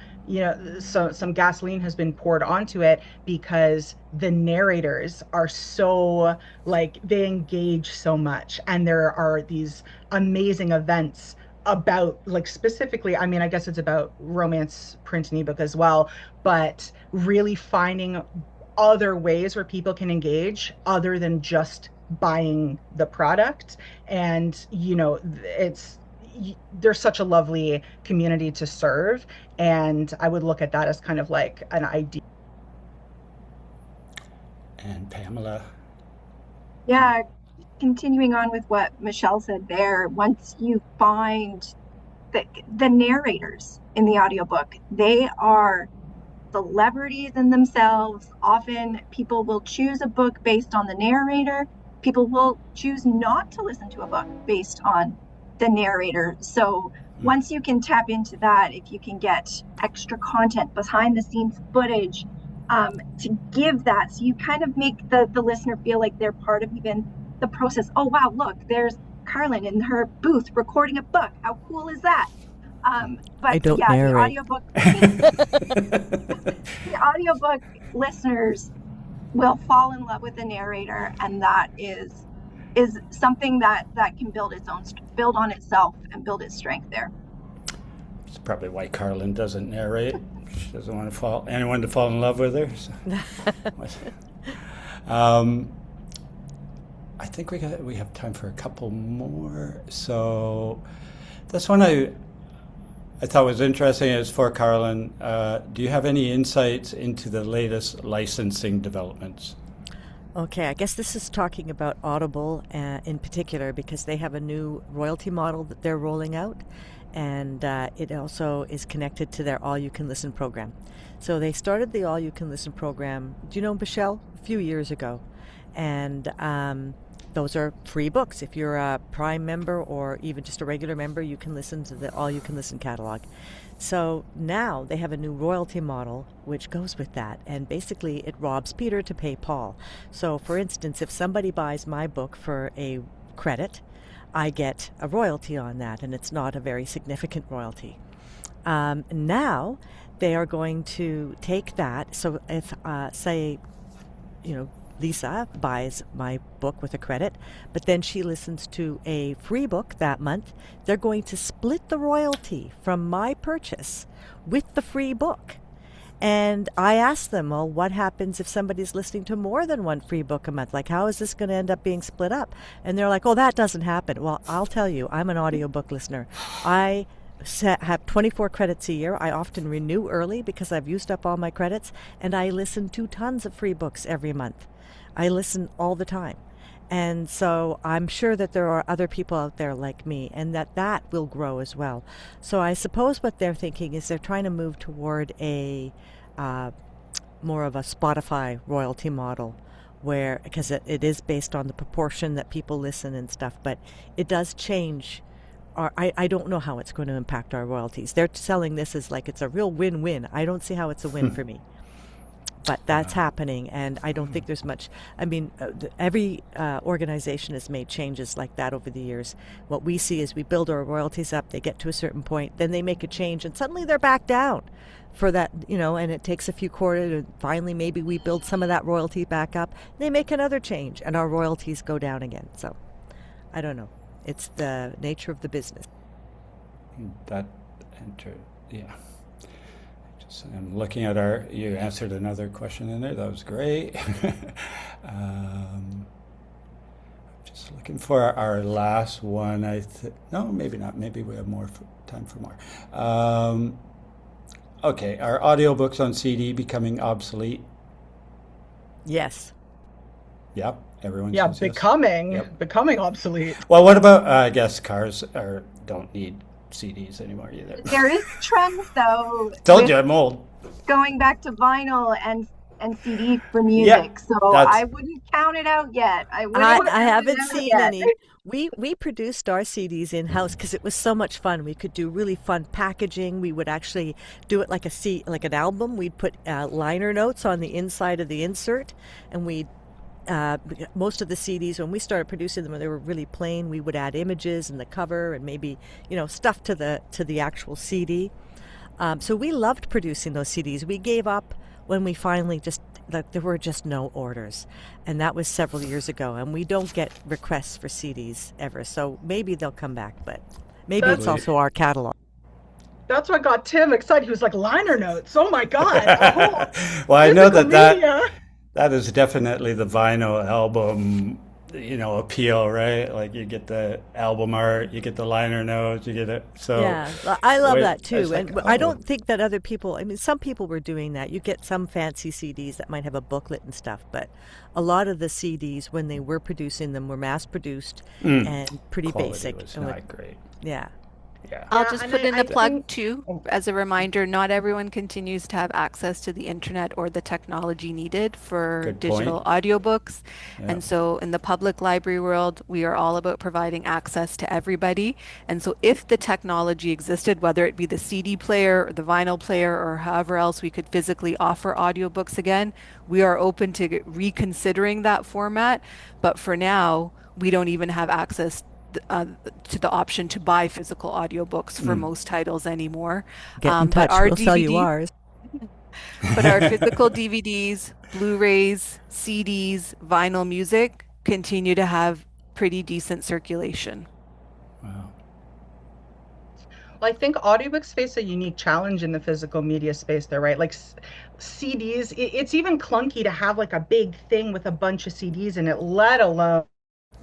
so some gasoline has been poured onto it because the narrators are so, like, they engage so much, and there are these amazing events about, like, specifically, I mean, I guess it's about romance print and ebook as well, but really finding other ways where people can engage other than just buying the product. And, it's, there's such a lovely community to serve. And I would look at that as kind of like an idea. And Pamela. Yeah, continuing on with what Michelle said there, once you find the narrators in the audiobook, they are celebrities in themselves. Often people will choose a book based on the narrator. People will choose not to listen to a book based on the narrator. So once you can tap into that, if you can get extra content, behind the scenes footage, to give that, so you kind of make the listener feel like they're part of even the process. Oh, wow, look, there's Carlin in her booth recording a book. How cool is that? I don't the narrate. the audiobook listeners will fall in love with the narrator, and that is something that can build on itself and build its strength there. It's probably why Carlin doesn't narrate. She doesn't want anyone to fall in love with her. So. I think we have time for a couple more. So this one I thought was interesting. Is for Carlin. Do you have any insights into the latest licensing developments? Okay, I guess this is talking about Audible in particular, because they have a new royalty model that they're rolling out, and it also is connected to their all-you-can-listen program. So they started the all-you-can-listen program, do you know, Michelle, a few years ago, and those are free books. If you're a Prime member or even just a regular member, you can listen to the all-you-can-listen catalog. So now they have a new royalty model which goes with that, and basically it robs Peter to pay Paul. So for instance, if somebody buys my book for a credit, I get a royalty on that, and it's not a very significant royalty. Now they are going to take that. So if, say, Lisa buys my book with a credit, but then she listens to a free book that month, they're going to split the royalty from my purchase with the free book. And I asked them, well, what happens if somebody's listening to more than one free book a month? Like, how is this going to end up being split up? And they're like, oh, that doesn't happen. Well, I'll tell you, I'm an audiobook listener. I have 24 credits a year. I often renew early because I've used up all my credits, and I listen to tons of free books every month. I listen all the time. And so I'm sure that there are other people out there like me, and that will grow as well. So I suppose what they're thinking is they're trying to move toward a more of a Spotify royalty model, where, because it is based on the proportion that people listen and stuff, but it does change. I don't know how it's going to impact our royalties. They're selling this as like it's a real win-win. I don't see how it's a win for me. But that's happening, and I don't think there's much. I mean, every organization has made changes like that over the years. What we see is we build our royalties up, they get to a certain point, then they make a change, and suddenly they're back down for that, and it takes a few quarters, and finally maybe we build some of that royalty back up. They make another change, and our royalties go down again. So, I don't know. It's the nature of the business. Yeah. I'm looking at you answered another question in there. That was great. Just looking for our last one. No, maybe not. Maybe we have more time for more. Okay, are audiobooks on CD becoming obsolete? Yes. Yep, everyone Yeah, says yes. becoming obsolete. Well, what about, I guess cars don't need CDs anymore either. There is trends though. Told you I'm old. Going back to vinyl and CD for music, so I wouldn't count it out yet. I haven't seen any. We produced our CDs in house because it was so much fun. We could do really fun packaging. We would actually do it like like an album. We'd put liner notes on the inside of the insert, and we'd most of the CDs, when we started producing them, they were really plain. We would add images and the cover and maybe stuff to the actual CD. So we loved producing those CDs. We gave up when we finally there were just no orders, and that was several years ago. And we don't get requests for CDs ever. So maybe they'll come back, but maybe it's also our catalog. That's what got Tim excited. He was like, liner notes. Oh my God. Well, I know that that is definitely the vinyl album, appeal, right? Like you get the album art, you get the liner notes, you get it. So Yeah, I love wait, that it's too. like, And I oh, don't think that other people, I mean, some people were doing that. You get some fancy CDs that might have a booklet and stuff, but a lot of the CDs, when they were producing them, were mass produced and pretty quality basic. was And not great. yeah. Yeah. I'll Yeah, just and put in a I plug think too, oh, as a reminder, not everyone continues to have access to the internet or the technology needed for Good point. digital audiobooks. Yeah. And so in the public library world, we are all about providing access to everybody. And so if the technology existed, whether it be the CD player or the vinyl player or however else we could physically offer audiobooks again, we are open to reconsidering that format. But for now, we don't even have access uh, to the option to buy physical audiobooks for most titles anymore. Get in But touch. our We'll sell you DVD, ours. but our physical DVDs, Blu-rays, CDs, vinyl music continue to have pretty decent circulation. Wow. well, I think audiobooks face a unique challenge in the physical media space there, right? Like CDs, it's even clunky to have like a big thing with a bunch of CDs in it, let alone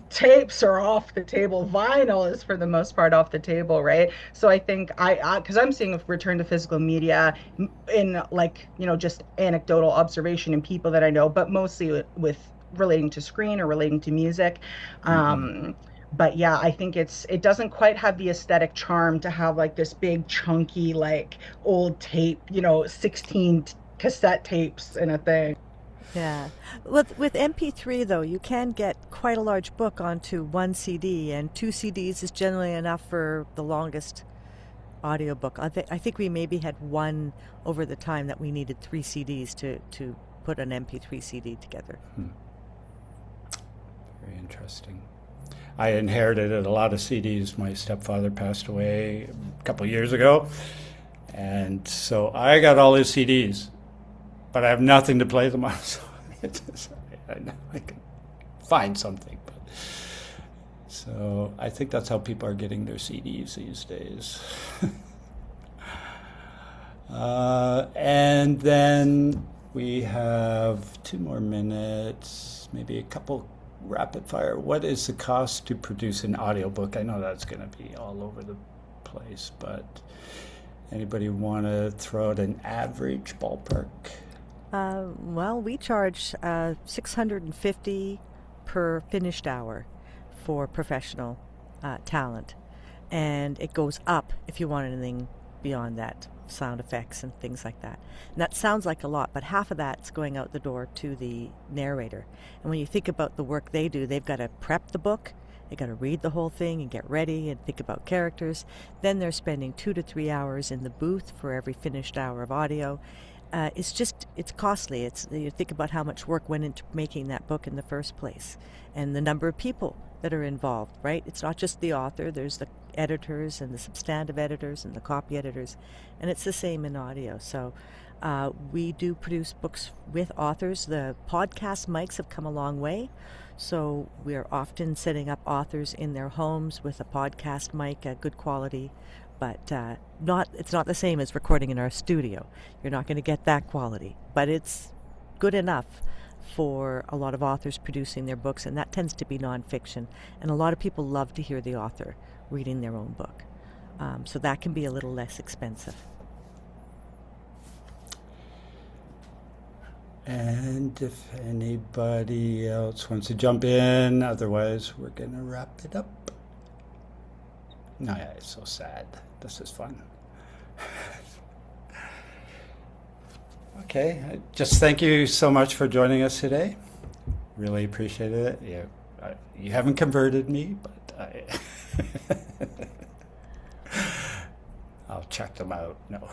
tapes are off the table. Vinyl is for the most part off the table, right? So I think because I'm seeing a return to physical media in like, just anecdotal observation in people that I know, but mostly with relating to screen or relating to music. But yeah, I think it doesn't quite have the aesthetic charm to have like this big chunky like old tape, 16 cassette tapes in a thing. Yeah. With MP3 though, you can get quite a large book onto one CD, and two CDs is generally enough for the longest audiobook. I think we maybe had one over the time that we needed three CDs to put an MP3 CD together. Very interesting. I inherited a lot of CDs. My stepfather passed away a couple of years ago. And so I got all his CDs, but I have nothing to play them on. So I know I can find something. But so I think that's how people are getting their CDs these days. And then we have 2 more minutes, maybe a couple rapid fire. What is the cost to produce an audiobook? I know that's going to be all over the place, but anybody want to throw out an average ballpark? Well, we charge $650 per finished hour for professional talent, and it goes up if you want anything beyond that, sound effects and things like that. And that sounds like a lot, but half of that's going out the door to the narrator. And when you think about the work they do, they've got to prep the book, they got to read the whole thing and get ready and think about characters. Then they're spending 2 to 3 hours in the booth for every finished hour of audio. It's costly. You think about how much work went into making that book in the first place, and the number of people that are involved, right? It's not just the author. There's the editors and the substantive editors and the copy editors, and it's the same in audio. So we do produce books with authors. The podcast mics have come a long way, so we are often setting up authors in their homes with a podcast mic, a good quality, but it's not the same as recording in our studio. You're not going to get that quality, but it's good enough for a lot of authors producing their books, and that tends to be nonfiction. And a lot of people love to hear the author reading their own book. So that can be a little less expensive. And if anybody else wants to jump in, otherwise we're going to wrap it up. No, yeah, it's so sad. This is fun. Okay, just thank you so much for joining us today. Really appreciate it. You haven't converted me, but I'll check them out. No.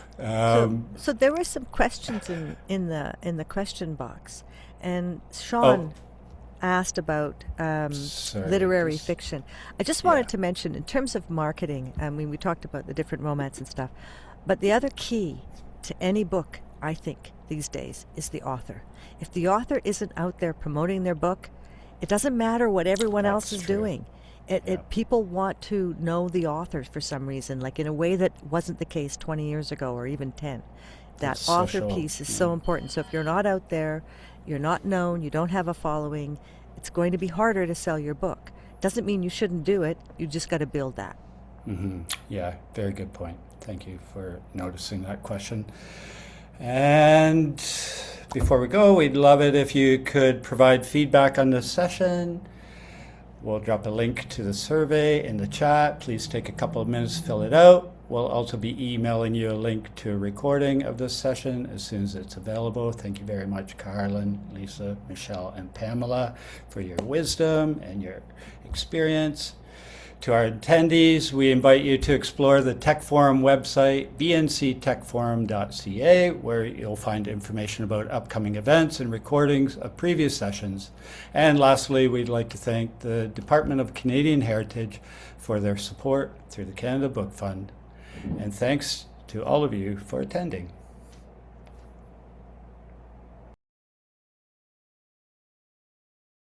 So there were some questions in the question box, and Sean asked about literary fiction. I just wanted to mention, in terms of marketing, I mean, we talked about the different romance and stuff, but the other key to any book, I think, these days is the author. If the author isn't out there promoting their book, it doesn't matter what everyone else is doing. People want to know the author for some reason, like in a way that wasn't the case 20 years ago or even 10. that It's author social, piece is yeah. so important. So if you're not out there, you're not known, you don't have a following, it's going to be harder to sell your book. Doesn't mean you shouldn't do it. You just got to build that. Yeah, very good point. Thank you for noticing that question. And before we go, we'd love it if you could provide feedback on this session. We'll drop a link to the survey in the chat. Please take a couple of minutes to fill it out. We'll also be emailing you a link to a recording of this session as soon as it's available. Thank you very much, Carlin, Lisa, Michelle, and Pamela, for your wisdom and your experience. To our attendees, we invite you to explore the Tech Forum website, bnctechforum.ca, where you'll find information about upcoming events and recordings of previous sessions. And lastly, we'd like to thank the Department of Canadian Heritage for their support through the Canada Book Fund. And thanks to all of you for attending.